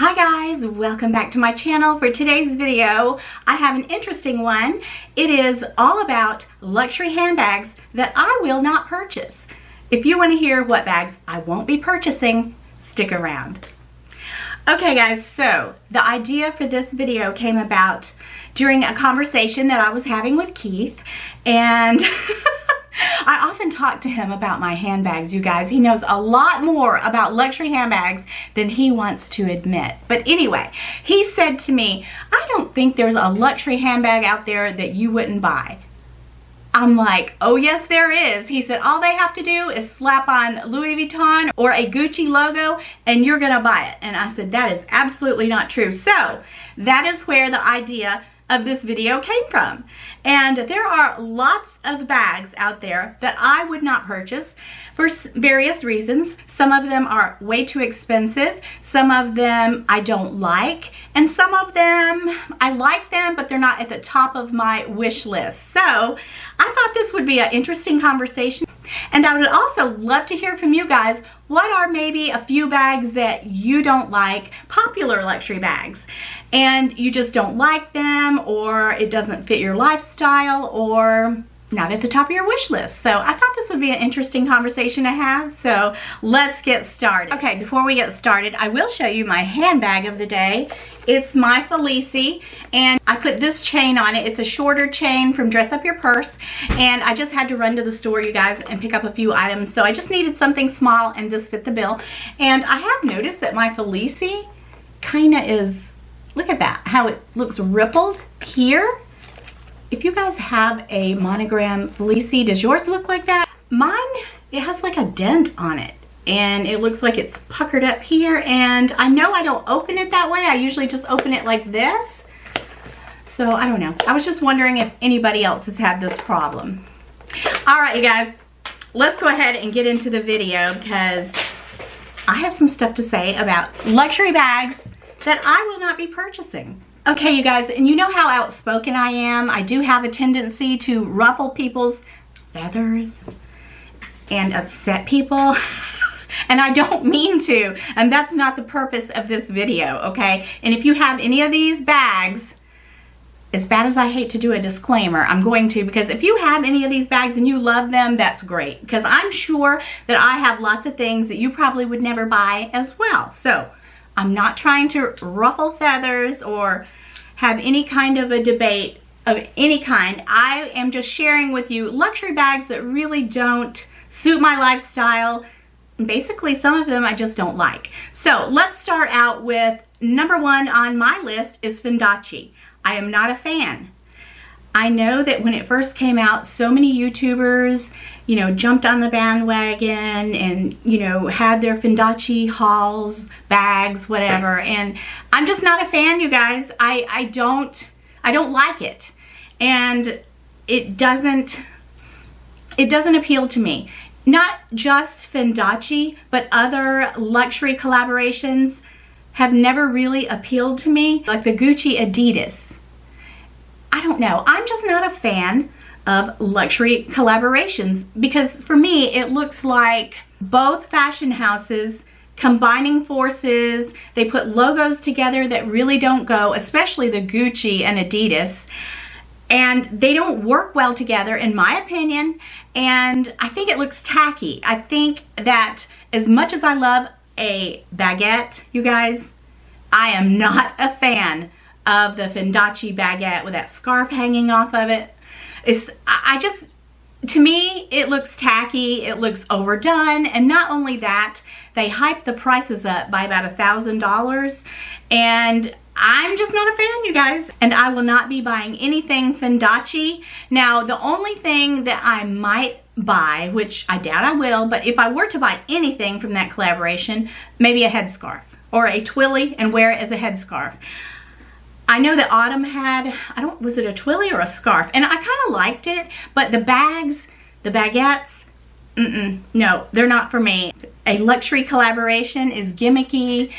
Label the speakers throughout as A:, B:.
A: Hi guys, welcome back to my channel. For today's video, I have an interesting one. It is all about luxury handbags that I will not purchase. If you want to hear what bags I won't be purchasing, stick around. Okay guys, so the idea for this video came about during a conversation that I was having with Keith, and I often talk to him about my handbags, you guys. He knows a lot more about luxury handbags than he wants to admit. But anyway, he said to me, I don't think there's a luxury handbag out there that you wouldn't buy. I'm like, oh yes there is. He said, all they have to do is slap on Louis Vuitton or a Gucci logo and you're gonna buy it. And I said, that is absolutely not true. So that is where the idea of this video came from. And there are lots of bags out there that I would not purchase for various reasons. Some of them are way too expensive, some of them I don't like, and some of them I like them, but they're not at the top of my wish list. So I thought this would be an interesting conversation, and I would also love to hear from you guys. What are maybe a few bags that you don't like, popular luxury bags, and you just don't like them, or it doesn't fit your lifestyle, or not at the top of your wish list? So I thought this would be an interesting conversation to have, so let's get started. Okay, before we get started, I will show you my handbag of the day. It's my Felici, and I put this chain on it. It's a shorter chain from Dress Up Your Purse, and I just had to run to the store, you guys, and pick up a few items, so I just needed something small, and this fit the bill. And I have noticed that my Felici kind of is, look at that, how it looks rippled here. If you guys have a monogram Felici, does yours look like that? Mine, it has like a dent on it, and it looks like it's puckered up here, and I know I don't open it that way. I usually just open it like this. So I don't know. I was just wondering if anybody else has had this problem. All right, you guys, let's go ahead and get into the video because I have some stuff to say about luxury bags that I will not be purchasing. Okay, you guys, and you know how outspoken I am. I do have a tendency to ruffle people's feathers and upset people. And I don't mean to, and that's not the purpose of this video, okay? And if you have any of these bags, as bad as I hate to do a disclaimer, I'm going to, because if you have any of these bags and you love them, that's great. Because I'm sure that I have lots of things that you probably would never buy as well. So I'm not trying to ruffle feathers or have any kind of a debate of any kind. I am just sharing with you luxury bags that really don't suit my lifestyle. Basically, some of them I just don't like. So let's start out with number one on my list is Fendi. I am not a fan. I know that when it first came out, so many YouTubers, you know, jumped on the bandwagon and, you know, had their Fendi hauls, bags, whatever. And I'm just not a fan, you guys. I don't like it. And it doesn't appeal to me. Not just Fendi, but other luxury collaborations have never really appealed to me, like the Gucci Adidas. I don't know. I'm just not a fan of luxury collaborations because for me, it looks like both fashion houses combining forces. They put logos together that really don't go, especially the Gucci and Adidas. And they don't work well together, in my opinion. And I think it looks tacky. I think that as much as I love a baguette, you guys, I am not a fan of the Fendi baguette with that scarf hanging off of it. To me, it looks tacky, it looks overdone, and not only that, they hype the prices up by about $1,000, and I'm just not a fan, you guys. And I will not be buying anything Fendi. Now, the only thing that I might buy, which I doubt I will, but if I were to buy anything from that collaboration, maybe a headscarf or a twilly and wear it as a headscarf. I know that Autumn had, was it a twilly or a scarf? And I kind of liked it, but the bags, the baguettes, no, they're not for me. A luxury collaboration is gimmicky,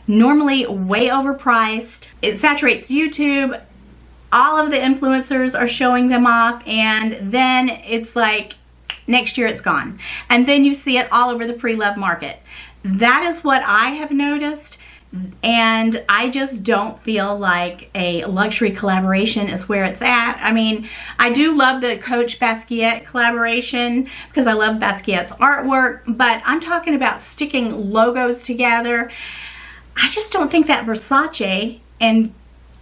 A: normally way overpriced. It saturates YouTube. All of the influencers are showing them off, and then it's like next year it's gone. And then you see it all over the pre-love market. That is what I have noticed. and I just don't feel like a luxury collaboration is where it's at. I mean, I do love the Coach Basquiat collaboration because I love Basquiat's artwork, but I'm talking about sticking logos together. I just don't think that Versace and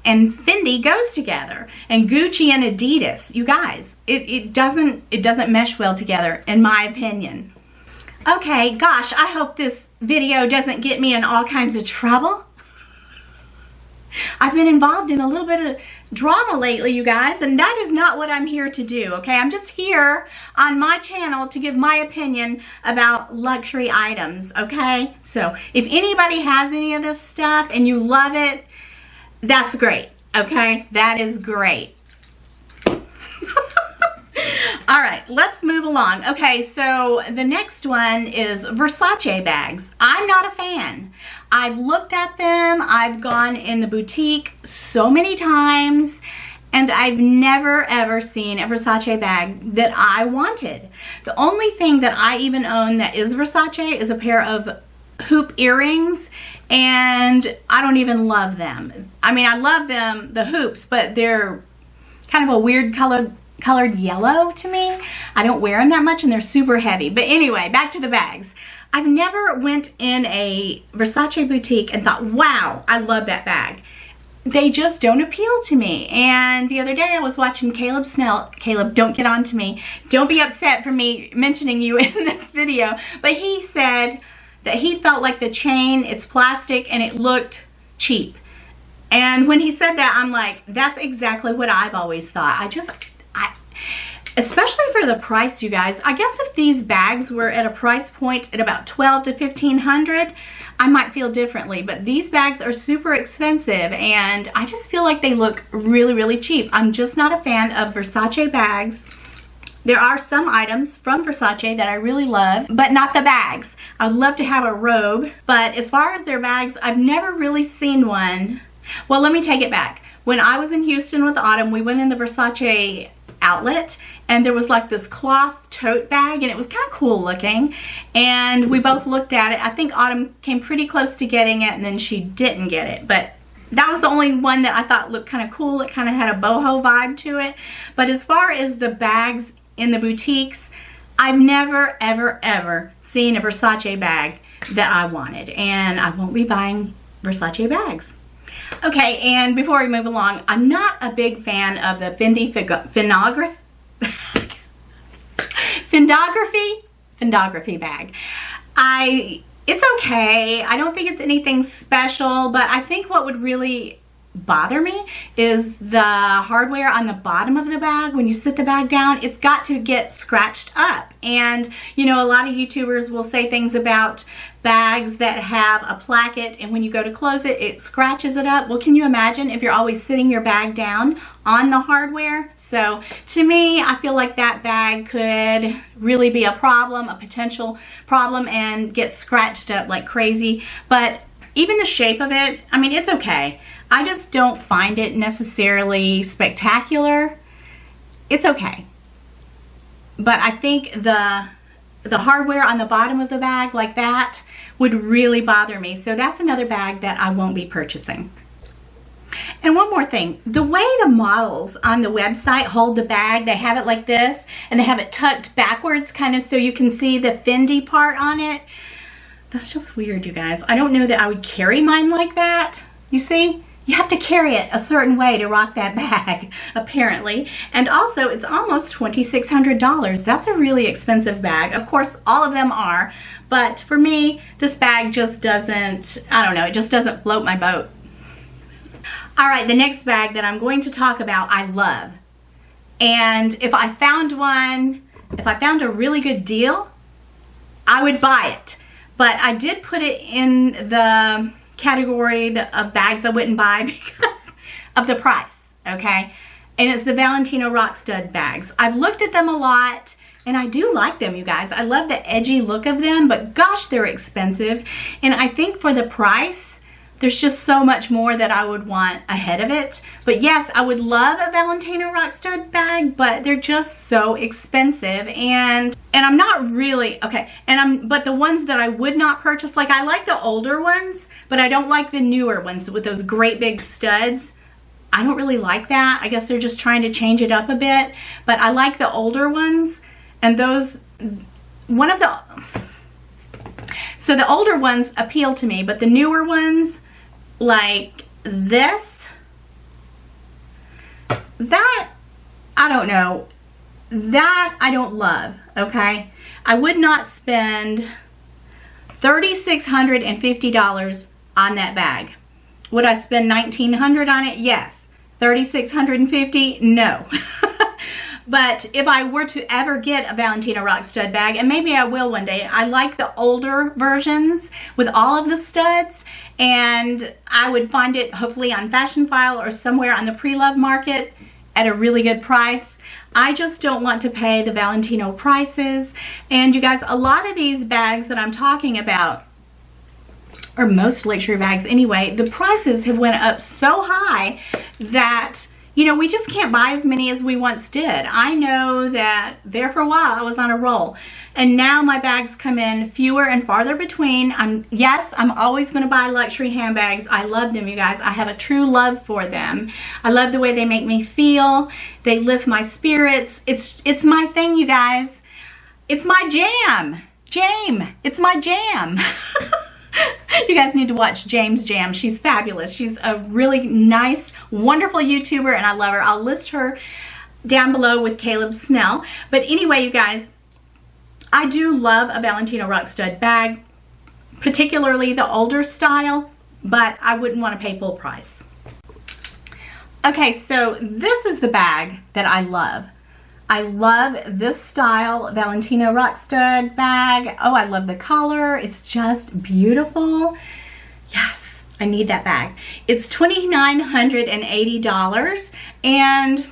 A: Fendi goes together, and Gucci and Adidas. You guys, it doesn't mesh well together, in my opinion. Okay, gosh, I hope this video doesn't get me in all kinds of trouble. I've been involved in a little bit of drama lately, you guys, and that is not what I'm here to do, okay? I'm just here on my channel to give my opinion about luxury items, okay? So if anybody has any of this stuff and you love it, that's great, okay? That is great. All right, let's move along. Okay, so the next one is Versace bags. I'm not a fan. I've looked at them. I've gone in the boutique so many times, and I've never ever seen a Versace bag that I wanted. The only thing that I even own that is Versace is a pair of hoop earrings, and I don't even love them. I mean, I love them, the hoops, but they're kind of a weird colored yellow to me. I don't wear them that much, and they're super heavy. But anyway, back to the bags. I've never went in a Versace boutique and thought, wow, I love that bag. They just don't appeal to me. And the other day I was watching Caleb Snell. Caleb, don't get on to me. Don't be upset for me mentioning you in this video. But he said that he felt like the chain, it's plastic, and it looked cheap. And when he said that, I'm like, that's exactly what I've always thought. Especially for the price, you guys. I guess if these bags were at a price point at about $1,200 to $1,500, I might feel differently. But these bags are super expensive, and I just feel like they look really, really cheap. I'm just not a fan of Versace bags. There are some items from Versace that I really love, but not the bags. I would love to have a robe, but as far as their bags, I've never really seen one. Well, let me take it back. When I was in Houston with Autumn, we went in the Versace outlet, and there was like this cloth tote bag, and it was kind of cool looking, and we both looked at it. I think Autumn came pretty close to getting it, and then she didn't get it, but that was the only one that I thought looked kind of cool. It kind of had a boho vibe to it. But as far as the bags in the boutiques, I've never ever seen a Versace bag that I wanted, and I won't be buying Versace bags. Okay, and before we move along, I'm not a big fan of the Fendi Fendography bag. It's okay. I don't think it's anything special, but I think what would really bother me is the hardware on the bottom of the bag. When you sit the bag down, it's got to get scratched up. And you know, a lot of YouTubers will say things about bags that have a placket, and when you go to close it, it scratches it up. Well, can you imagine if you're always sitting your bag down on the hardware? So to me, I feel like that bag could really be a problem, a potential problem, and get scratched up like crazy. But even the shape of it, I mean, it's okay. I just don't find it necessarily spectacular. It's okay. But I think the hardware on the bottom of the bag like that would really bother me. So that's another bag that I won't be purchasing. And one more thing, the way the models on the website hold the bag, they have it like this, and they have it tucked backwards kind of so you can see the Fendi part on it. That's just weird, you guys. I don't know that I would carry mine like that. You see? You have to carry it a certain way to rock that bag, apparently. And also, it's almost $2,600. That's a really expensive bag. Of course, all of them are. But for me, this bag just doesn't, I don't know, it just doesn't float my boat. All right, the next bag that I'm going to talk about, I love. And if I found one, if I found a really good deal, I would buy it. But I did put it in the category of bags I wouldn't buy because of the price, okay? And it's the Valentino Rock Stud bags. I've looked at them a lot, and I do like them, you guys. I love the edgy look of them, but gosh, they're expensive. And I think for the price, there's just so much more that I would want ahead of it. But yes, I would love a Valentino rock stud bag, but they're just so expensive, and I'm not really, okay, but the ones that I would not purchase, like I like the older ones, but I don't like the newer ones with those great big studs. I don't really like that. I guess they're just trying to change it up a bit, but I like the older ones, and those, so the older ones appeal to me, but the newer ones, like this, that, I don't know, that I don't love, okay? I would not spend $3,650 on that bag. Would I spend $1,900 on it? Yes. $3,650? No. But if I were to ever get a Valentino rock stud bag, and maybe I will one day, I like the older versions with all of the studs, and I would find it hopefully on Fashion File or somewhere on the pre-love market at a really good price. I just don't want to pay the Valentino prices. And you guys, a lot of these bags that I'm talking about, or most luxury bags anyway, the prices have went up so high that, you know, we just can't buy as many as we once did. I know that there for a while I was on a roll, and now my bags come in fewer and farther between. Yes, I'm always going to buy luxury handbags. I love them, you guys. I have a true love for them. I love the way they make me feel. They lift my spirits. It's my thing, you guys. It's my jam. It's my jam. You guys need to watch James Jam. She's fabulous. She's a really nice, wonderful YouTuber, and I love her. I'll list her down below with Caleb Snell. But anyway, you guys, I do love a Valentino rock stud bag, particularly the older style, but I wouldn't want to pay full price. Okay, so this is the bag that I love. I love this style Valentino rock stud bag. Oh, I love the color. It's just beautiful. Yes, I need that bag. It's $2,980, and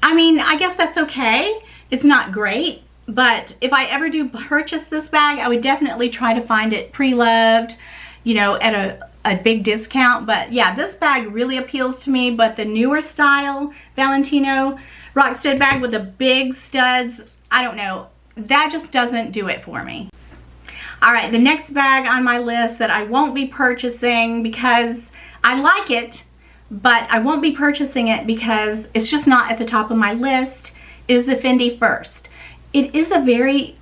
A: I mean, I guess that's okay. It's not great, but if I ever do purchase this bag, I would definitely try to find it pre-loved, you know, at a big discount. But yeah, this bag really appeals to me, but the newer style Valentino rock stud bag with the big studs, I don't know, that just doesn't do it for me. All right, the next bag on my list that I won't be purchasing because I like it, but I won't be purchasing it because it's just not at the top of my list, is the Fendi First. It is a very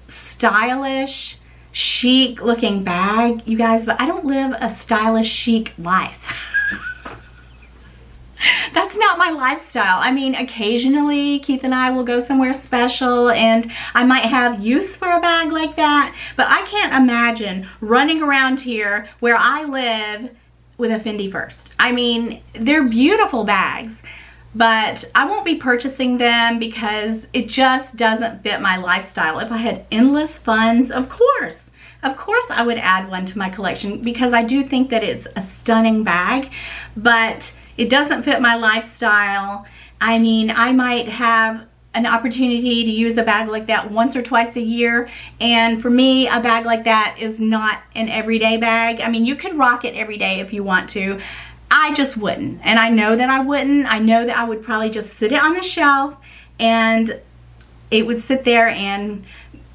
A: stylish, chic looking bag, you guys, but I don't live a stylish, chic life. That's not my lifestyle. I mean, occasionally Keith and I will go somewhere special and I might have use for a bag like that, but I can't imagine running around here where I live with a Fendi First. I mean, they're beautiful bags, but I won't be purchasing them because it just doesn't fit my lifestyle. If I had endless funds, of course I would add one to my collection because I do think that it's a stunning bag, but it doesn't fit my lifestyle. I mean, I might have an opportunity to use a bag like that once or twice a year, and for me, a bag like that is not an everyday bag. I mean, you could rock it every day if you want to. I just wouldn't, and I know that I wouldn't. I know that I would probably just sit it on the shelf and it would sit there and,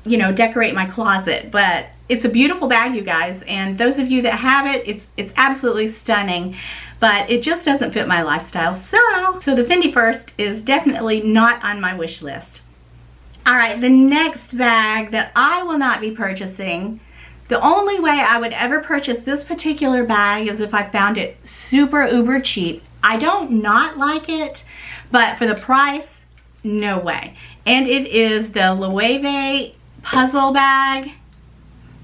A: you know, decorate my closet. But it's a beautiful bag, you guys, and those of you that have it, it's absolutely stunning, but it just doesn't fit my lifestyle. So the Fendi First is definitely not on my wish list. All right, the next bag that I will not be purchasing, the only way I would ever purchase this particular bag is if I found it super uber cheap. I don't not like it, but for the price, no way. And it is the Loewe puzzle bag.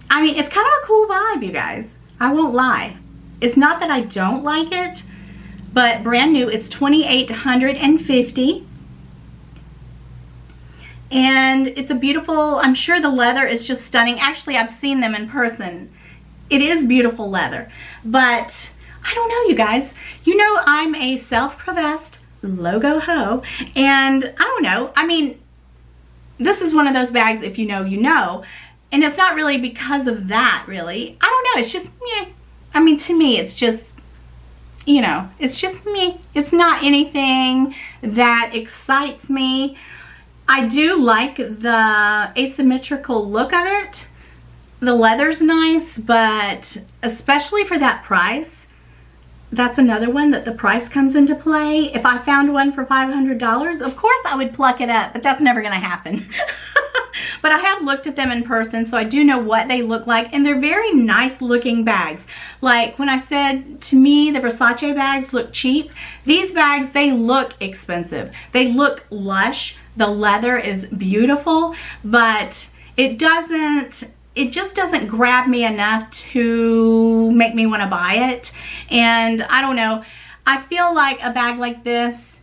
A: I mean, it's kind of a cool vibe, you guys. I won't lie. It's not that I don't like it, but brand new, it's $2,850. And it's a beautiful, I'm sure the leather is just stunning. Actually, I've seen them in person. It is beautiful leather, but I don't know, you guys. You know, I'm a self-professed logo hoe, and I don't know. I mean, this is one of those bags, if you know, you know. And it's not really because of that, really. I don't know, it's just, yeah. I mean, to me, it's just, you know, it's just me. It's not anything that excites me. I do like the asymmetrical look of it. The leather's nice, but especially for that price, that's another one that the price comes into play. If I found one for $500, of course I would pluck it up, but that's never gonna happen. But I have looked at them in person, so I do know what they look like, and they're very nice looking bags. Like when I said to me the Versace bags look cheap, these bags, they look expensive. They look lush. The leather is beautiful, but it just doesn't grab me enough to make me want to buy it. And I don't know, I feel like a bag like this,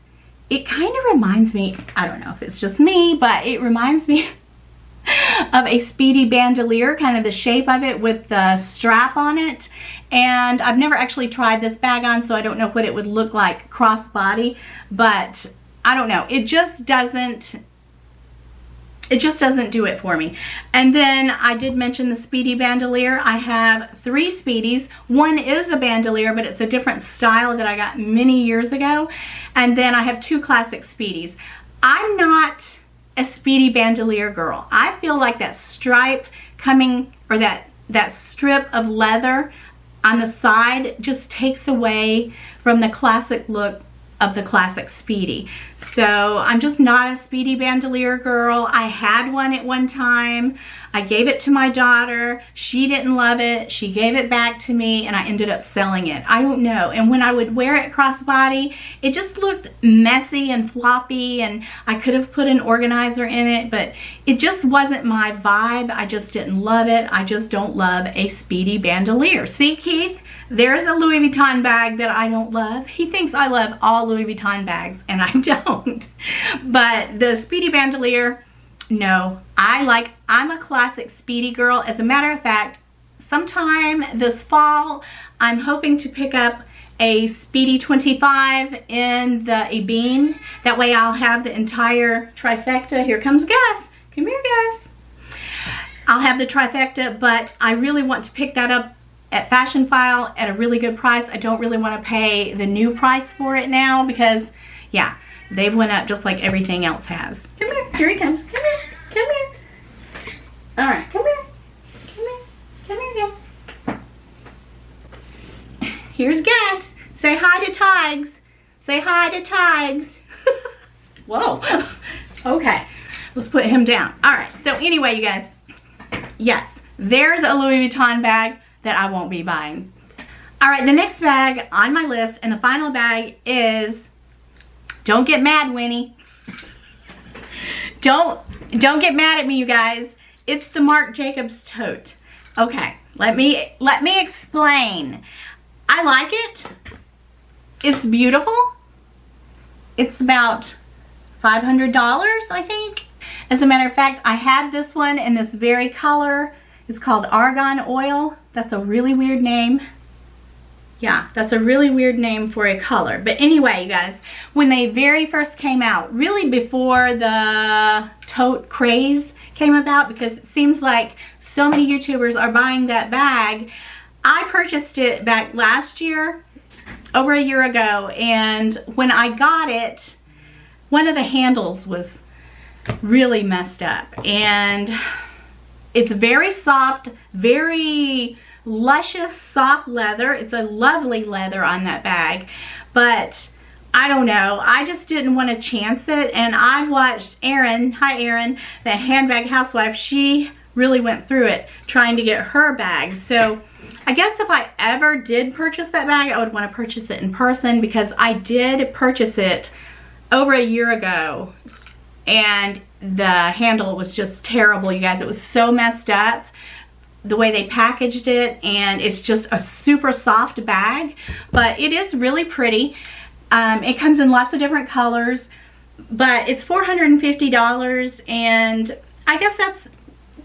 A: it kind of reminds me, I don't know if it's just me, but it reminds me of a Speedy bandolier, kind of the shape of it with the strap on it. And I've never actually tried this bag on, so I don't know what it would look like crossbody, but I don't know, it just doesn't do it for me. And then I did mention the Speedy bandolier. I have 3 Speedies. One is a bandolier, but it's a different style that I got many years ago. And then I have 2 classic Speedies. I'm not a Speedy bandolier girl. I feel like that stripe coming, or that strip of leather on the side just takes away from the classic look of the classic Speedy. So I'm just not a Speedy bandolier girl. I had one at one time. I gave it to my daughter. She didn't love it. She gave it back to me, and I ended up selling it. I don't know. And when I would wear it crossbody, it just looked messy and floppy, and I could have put an organizer in it, but it just wasn't my vibe. I just didn't love it. I just don't love a Speedy bandolier. See, Keith? There's a Louis Vuitton bag that I don't love. He thinks I love all Louis Vuitton bags, and I don't. But the Speedy bandolier, no. I'm a classic Speedy girl. As a matter of fact, sometime this fall, I'm hoping to pick up a Speedy 25 in the Ebene. That way I'll have the entire trifecta. Here comes Gus. Come here, Gus. I'll have the trifecta, but I really want to pick that up at Fashion File at a really good price. I don't really want to pay the new price for it now because, yeah, they've went up just like everything else has. Come here. Here he comes. Come here. Come here. All right. Come here. Come here. Come here, Gus. Here's Gus. Say hi to Tiggs. Say hi to Tiggs. Whoa. Okay. Let's put him down. All right. So anyway, you guys, yes, there's a Louis Vuitton bag that I won't be buying. All right, the next bag on my list, and the final bag is, don't get mad, Winnie. Don't get mad at me, you guys. It's the Marc Jacobs tote. Okay, let me explain. I like it. It's beautiful. It's about $500, I think. As a matter of fact, I had this one in this very color. It's called Argan Oil. That's a really weird name. Yeah, that's a really weird name for a color. But anyway, you guys, when they very first came out, really before the tote craze came about, because it seems like so many YouTubers are buying that bag, I purchased it back last year, over a year ago, and when I got it, one of the handles was really messed up, and it's very soft, very luscious, soft leather. It's a lovely leather on that bag, but I don't know. I just didn't want to chance it, and I watched Erin, hi Erin, the handbag housewife. She really went through it trying to get her bag. So I guess if I ever did purchase that bag, I would want to purchase it in person, because I did purchase it over a year ago, and the handle was just terrible, you guys. It was so messed up the way they packaged it, and it's just a super soft bag, but it is really pretty. It comes in lots of different colors, but it's $450, and I guess that's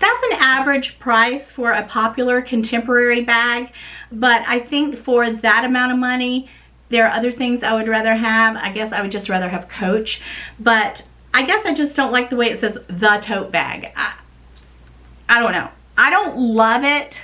A: an average price for a popular contemporary bag. But I think for that amount of money, there are other things I would rather have. I guess I would just rather have Coach, but I guess I just don't like the way it says the tote bag. I don't know. I don't love it.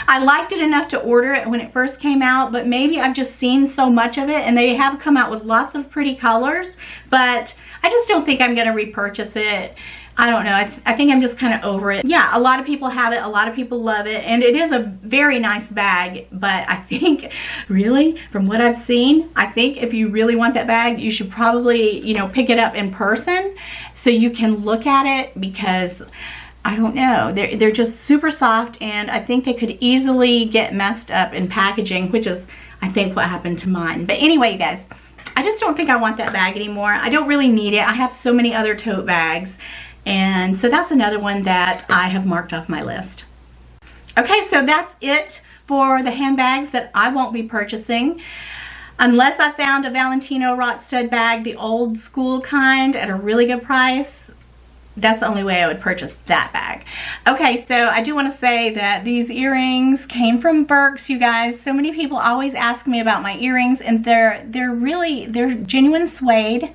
A: I liked it enough to order it when it first came out, but maybe I've just seen so much of it, and they have come out with lots of pretty colors, but I just don't think I'm gonna repurchase it. I don't know, I think I'm just kind of over it. Yeah, a lot of people have it, a lot of people love it, and it is a very nice bag, but I think, really, from what I've seen, I think if you really want that bag, you should probably, you know, pick it up in person so you can look at it, because I don't know, they're just super soft, and I think they could easily get messed up in packaging, which is, I think, what happened to mine. But anyway, you guys, I just don't think I want that bag anymore. I don't really need it. I have so many other tote bags. And so that's another one that I have marked off my list. Okay, so that's it for the handbags that I won't be purchasing. Unless I found a Valentino rock stud bag, the old school kind, at a really good price. That's the only way I would purchase that bag. Okay, so I do want to say that these earrings came from Burke's, you guys. So many people always ask me about my earrings, and they're genuine suede.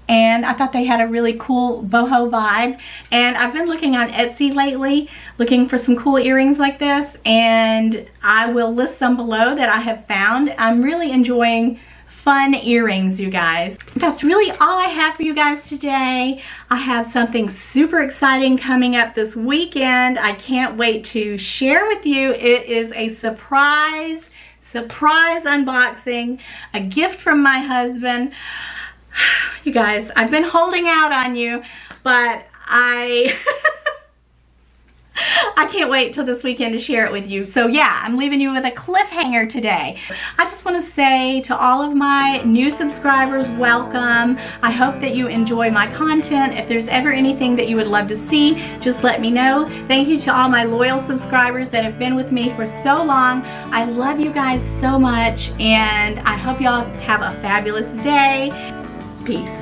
A: And I thought they had a really cool boho vibe. And I've been looking on Etsy lately, looking for some cool earrings like this. And I will list some below that I have found. I'm really enjoying fun earrings, you guys. That's really all I have for you guys today. I have something super exciting coming up this weekend. I can't wait to share with you. It is a surprise unboxing, a gift from my husband. You guys, I've been holding out on you, but I can't wait till this weekend to share it with you. So yeah, I'm leaving you with a cliffhanger today. I just want to say to all of my new subscribers, welcome. I hope that you enjoy my content. If there's ever anything that you would love to see, just let me know. Thank you to all my loyal subscribers that have been with me for so long. I love you guys so much, and I hope y'all have a fabulous day. Peace.